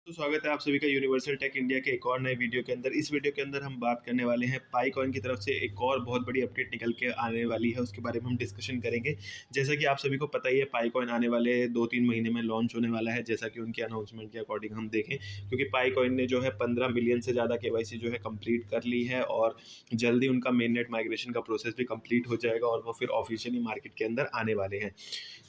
तो स्वागत है आप सभी का यूनिवर्सल टेक इंडिया के एक और नए वीडियो के अंदर। इस वीडियो के अंदर हम बात करने वाले हैं पाई कॉइन की तरफ से एक और बहुत बड़ी अपडेट निकल के आने वाली है, उसके बारे में हम डिस्कशन करेंगे। जैसा कि आप सभी को पता ही है, पाई कॉइन आने वाले 2-3 महीने में लॉन्च होने वाला है, जैसा कि उनके अनाउंसमेंट के अकॉर्डिंग हम देखें, क्योंकि पाई कॉइन ने जो है 15 मिलियन से ज़्यादा केवाईसी जो है कंप्लीट कर ली है और जल्दी उनका मेन नेट माइग्रेशन का प्रोसेस भी कंप्लीट हो जाएगा और वो फिर ऑफिशियली मार्केट के अंदर आने वाले हैं।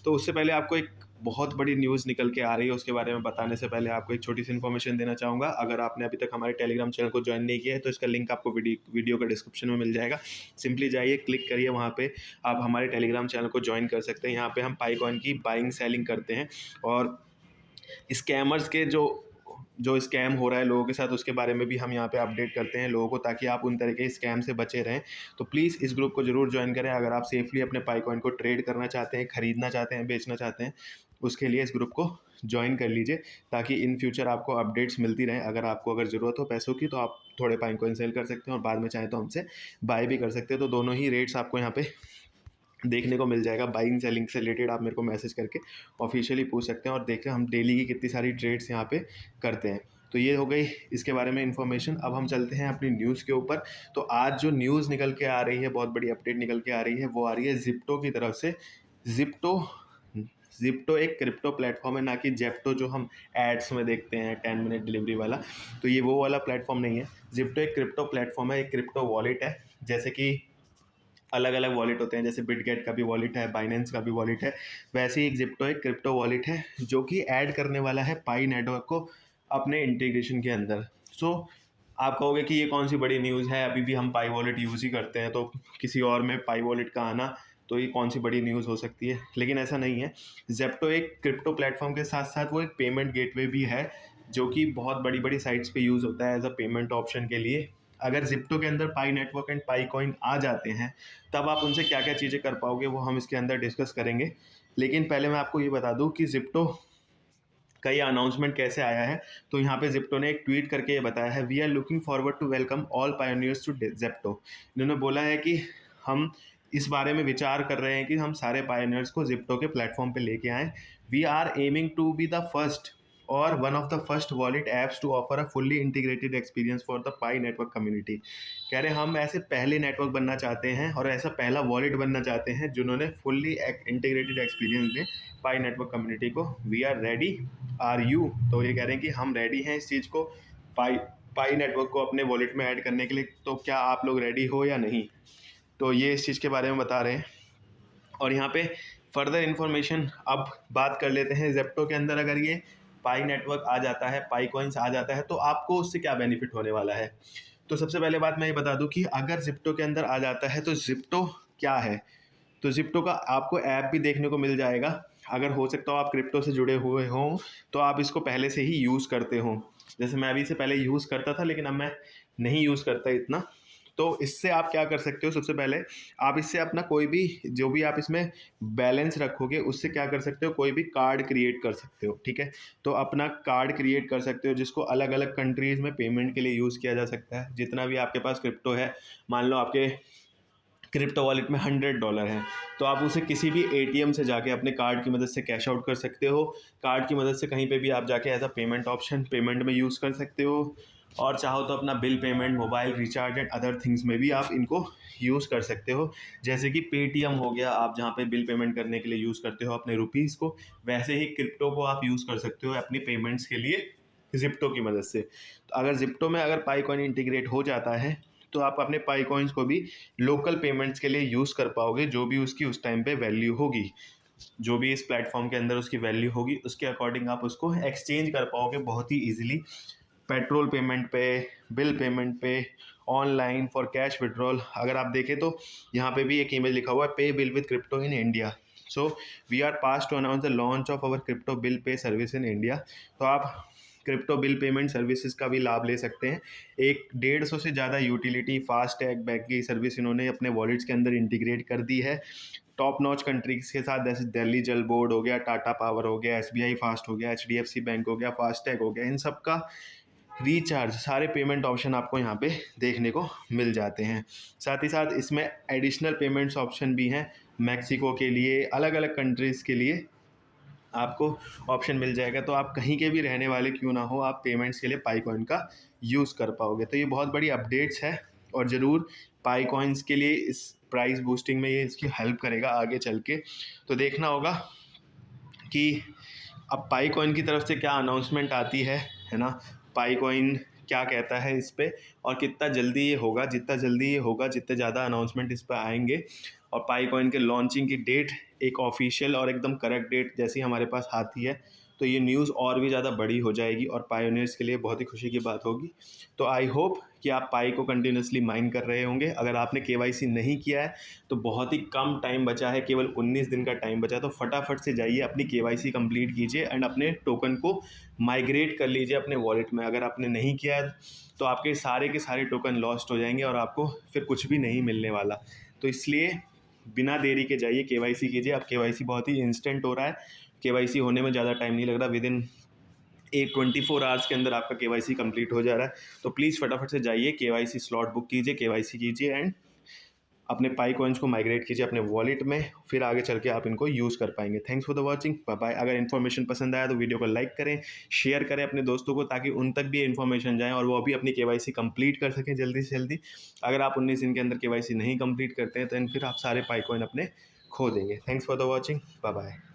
तो उससे पहले आपको एक बहुत बड़ी न्यूज़ निकल के आ रही है, उसके बारे में बताने से पहले आपको एक छोटी सी इन्फॉर्मेशन देना चाहूँगा। अगर आपने अभी तक हमारे टेलीग्राम चैनल को ज्वाइन नहीं किया है तो इसका लिंक आपको वीडियो का डिस्क्रिप्शन में मिल जाएगा। सिंपली जाइए, क्लिक करिए, वहाँ पे आप हमारे टेलीग्राम चैनल को ज्वाइन कर सकते हैं। यहाँ पे हम पाई कॉइन की बाइंग सेलिंग करते हैं और स्कैमर्स के जो स्कैम हो रहा है लोगों के साथ, उसके बारे में भी हम यहाँ पे अपडेट करते हैं लोगों को, ताकि आप उन तरह के स्कैम से बचे रहें। तो प्लीज़ इस ग्रुप को ज़रूर ज्वाइन करें अगर आप सेफली अपने पाई कॉइन को ट्रेड करना चाहते हैं, ख़रीदना चाहते हैं, बेचना चाहते हैं। उसके लिए इस ग्रुप को ज्वाइन कर लीजिए, ताकि इन फ्यूचर आपको अपडेट्स मिलती रहें। अगर ज़रूरत हो पैसों की तो आप थोड़े पाई कॉइन सेल कर सकते हैं और बाद में चाहें तो हमसे बाय भी कर सकते हैं। तो दोनों ही रेट्स आपको यहाँ पे देखने को मिल जाएगा। बाइंग सेलिंग से रिलेटेड आप मेरे को मैसेज करके ऑफिशियली पूछ सकते हैं और देखें हम डेली की कितनी सारी ट्रेड्स यहाँ पे करते हैं। तो ये हो गई इसके बारे में इन्फॉर्मेशन। अब हम चलते हैं अपनी न्यूज़ के ऊपर। तो आज जो न्यूज़ निकल के आ रही है, बहुत बड़ी अपडेट निकल के आ रही है, वो आ रही है ज़िप्टो की तरफ से। ज़िप्टो ज़िप्टो एक क्रिप्टो प्लेटफॉर्म है, ना कि जेप्टो जो हम एड्स में देखते हैं 10 मिनट डिलीवरी वाला। तो ये वो वाला प्लेटफॉर्म नहीं है। ज़िप्टो एक क्रिप्टो प्लेटफॉर्म है, एक क्रिप्टो वॉलेट है। जैसे कि अलग अलग वॉलेट होते हैं, जैसे बिटगेट का भी वॉलेट है, बाइनेंस का भी वॉलेट है, वैसे ही एक ज़िप्टो एक क्रिप्टो वॉलेट है जो कि ऐड करने वाला है पाई नेटवर्क को अपने इंटीग्रेशन के अंदर। सो आप कहोगे कि ये कौन सी बड़ी न्यूज़ है, अभी भी हम पाई वॉलेट यूज़ ही करते हैं, तो किसी और में पाई वॉलेट का आना तो ये कौन सी बड़ी न्यूज़ हो सकती है। लेकिन ऐसा नहीं है। ज़ेप्टो एक क्रिप्टो प्लेटफॉर्म के साथ साथ वो एक पेमेंट गेटवे भी है, जो कि बहुत बड़ी बड़ी साइट्स पे यूज़ होता है एज अ पेमेंट ऑप्शन के लिए। अगर ज़िप्टो के अंदर पाई नेटवर्क एंड पाई कॉइन आ जाते हैं, तब आप उनसे क्या क्या चीज़ें कर पाओगे वो हम इसके अंदर डिस्कस करेंगे। लेकिन पहले मैं आपको ये बता दूं कि ज़िप्टो का ये अनाउंसमेंट कैसे आया है। तो यहाँ पे ज़िप्टो ने एक ट्वीट करके ये बताया है, we are looking forward to welcome all pioneers to Zipto. इन्होंने बोला है कि हम इस बारे में विचार कर रहे हैं कि हम सारे पायोनियर्स को ज़िप्टो के प्लेटफॉर्म पे लेके आएँ। We are aiming to be the first or one of the first wallet apps to offer a fully integrated experience for the Pi network community. कह रहे हम ऐसे पहले नेटवर्क बनना चाहते हैं और ऐसा पहला वॉलेट बनना चाहते हैं जिन्होंने फुल्ली इंटीग्रेटेड एक्सपीरियंस दें पाई नेटवर्क कम्युनिटी को। We are ready, are you? तो ये कह रहे हैं कि हम रेडी हैं इस चीज़ को, पाई पाई नेटवर्क को अपने वॉलेट में ऐड करने के लिए। तो क्या आप लोग रेडी हो या नहीं? तो ये इस चीज़ के बारे में बता रहे हैं। और यहाँ पे फर्दर इन्फॉर्मेशन अब बात कर लेते हैं। ज़ेप्टो के अंदर अगर ये पाई नेटवर्क आ जाता है, पाई कॉइन्स आ जाता है, तो आपको उससे क्या बेनिफिट होने वाला है। तो सबसे पहले बात मैं ये बता दूं कि अगर ज़िप्टो के अंदर आ जाता है तो ज़िप्टो क्या है। तो ज़िप्टो का आपको ऐप भी देखने को मिल जाएगा। अगर हो सकता हो आप क्रिप्टो से जुड़े हुए हों तो आप इसको पहले से ही यूज़ करते हों। जैसे मैं अभी से पहले यूज़ करता था, लेकिन अब मैं नहीं यूज़ करता इतना। तो इससे आप क्या कर सकते हो, सबसे पहले आप इससे अपना कोई भी जो भी आप इसमें बैलेंस रखोगे उससे क्या कर सकते हो, कोई भी कार्ड क्रिएट कर सकते हो। ठीक है, तो अपना कार्ड क्रिएट कर सकते हो जिसको अलग अलग कंट्रीज़ में पेमेंट के लिए यूज़ किया जा सकता है। जितना भी आपके पास क्रिप्टो है, मान लो आपके क्रिप्टो वॉलेट में $100 है, तो आप उसे किसी भी एटीएम से जाके अपने कार्ड की मदद से कैश आउट कर सकते हो। कार्ड की मदद से कहीं पे भी आप जाके as a payment option payment में यूज़ कर सकते हो। और चाहो तो अपना bill payment, mobile recharge and other things में भी आप इनको यूज़ कर सकते हो। जैसे कि पेटीएम हो गया, आप जहाँ पे बिल पेमेंट करने के लिए यूज़ करते हो अपने रुपीज़ को, वैसे ही क्रिप्टो को आप यूज़ कर सकते हो अपनी पेमेंट्स के लिए ज़िप्टो की मदद से। तो अगर ज़िप्टो में अगर पाई कॉइन इंटीग्रेट हो जाता है तो आप अपने पाई कॉइन्स को भी लोकल पेमेंट्स के लिए यूज़ कर पाओगे। जो भी उसकी उस टाइम पे वैल्यू होगी, जो भी इस प्लेटफॉर्म के अंदर उसकी वैल्यू होगी, उसके अकॉर्डिंग आप उसको एक्सचेंज कर पाओगे बहुत ही ईजिली। पेट्रोल पेमेंट पे, बिल पेमेंट पे, ऑनलाइन फॉर कैश विड्रॉल। अगर आप देखें तो यहाँ पे भी एक ईमेज लिखा हुआ है, pay bill with crypto in India. So we are pass to announce the launch of our crypto bill pay service in India. तो आप क्रिप्टो बिल पेमेंट सर्विसेज का भी लाभ ले सकते हैं। 150 से ज़्यादा यूटिलिटी, फास्टैग, बैंक की सर्विस इन्होंने अपने वॉलेट्स के अंदर इंटीग्रेट कर दी है टॉप नॉच कंट्रीज के साथ, जैसे दिल्ली जल बोर्ड हो गया, टाटा पावर हो गया, एसबीआई फास्ट हो गया, एचडीएफसी बैंक हो गया, फास्टैग हो गया। इन सब का रिचार्ज, सारे पेमेंट ऑप्शन आपको यहाँ पे देखने को मिल जाते हैं। साथ ही साथ इसमें एडिशनल पेमेंट्स ऑप्शन भी हैं, मैक्सिको के लिए, अलग अलग कंट्रीज़ के लिए आपको ऑप्शन मिल जाएगा। तो आप कहीं के भी रहने वाले क्यों ना हो, आप पेमेंट्स के लिए पाई कॉइन का यूज़ कर पाओगे। तो ये बहुत बड़ी अपडेट्स है और ज़रूर पाई कॉइन्स के लिए इस प्राइस बूस्टिंग में ये इसकी हेल्प करेगा आगे चल के। तो देखना होगा कि अब पाई कॉइन की तरफ से क्या अनाउंसमेंट आती है ना। पाई कॉइन क्या कहता है इस पे और कितना जल्दी ये होगा। जितना जल्दी ये होगा, जितने ज़्यादा अनाउंसमेंट इस पर आएंगे और पाई कॉइन के लॉन्चिंग की डेट एक ऑफिशियल और एकदम करेक्ट डेट जैसी हमारे पास आती है, तो ये न्यूज़ और भी ज़्यादा बड़ी हो जाएगी और पायोनियर्स के लिए बहुत ही खुशी की बात होगी। तो आई होप कि आप पाई को कंटिन्यूसली माइन कर रहे होंगे। अगर आपने केवाईसी नहीं किया है तो बहुत ही कम टाइम बचा है, केवल 19 दिन का टाइम बचा है। तो फटाफट से जाइए, अपनी केवाईसी कंप्लीट कीजिए एंड अपने टोकन को माइग्रेट कर लीजिए अपने वॉलेट में। अगर आपने नहीं किया है तो आपके सारे के सारे टोकन लॉस्ट हो जाएंगे और आपको फिर कुछ भी नहीं मिलने वाला। तो इसलिए बिना देरी के जाइए, केवाईसी कीजिए। अब केवाईसी बहुत ही इंस्टेंट हो रहा है, केवाईसी होने में ज़्यादा टाइम नहीं लग रहा। विदिन 24 आवर्स के अंदर आपका केवाईसी कंप्लीट हो जा रहा है। तो प्लीज़ फटाफट से जाइए, केवाईसी स्लॉट बुक कीजिए, केवाईसी कीजिए एंड अपने पाई कॉइन्स को माइग्रेट कीजिए अपने वॉलेट में। फिर आगे चल के आप इनको यूज़ कर पाएंगे। Thanks for the watching, bye bye. अगर इन्फॉर्मेशन पसंद आया तो वीडियो को लाइक करें, शेयर करें अपने दोस्तों को, ताकि उन तक भी इन्फॉर्मेशन जाए और वो अभी अपनी केवाईसी कंप्लीट कर सकें जल्दी से जल्दी। अगर आप 19 दिन के अंदर केवाईसी नहीं कंप्लीट करते हैं तो फिर आप सारे पाई कॉइन अपने खो देंगे। Thanks for the watching, bye bye.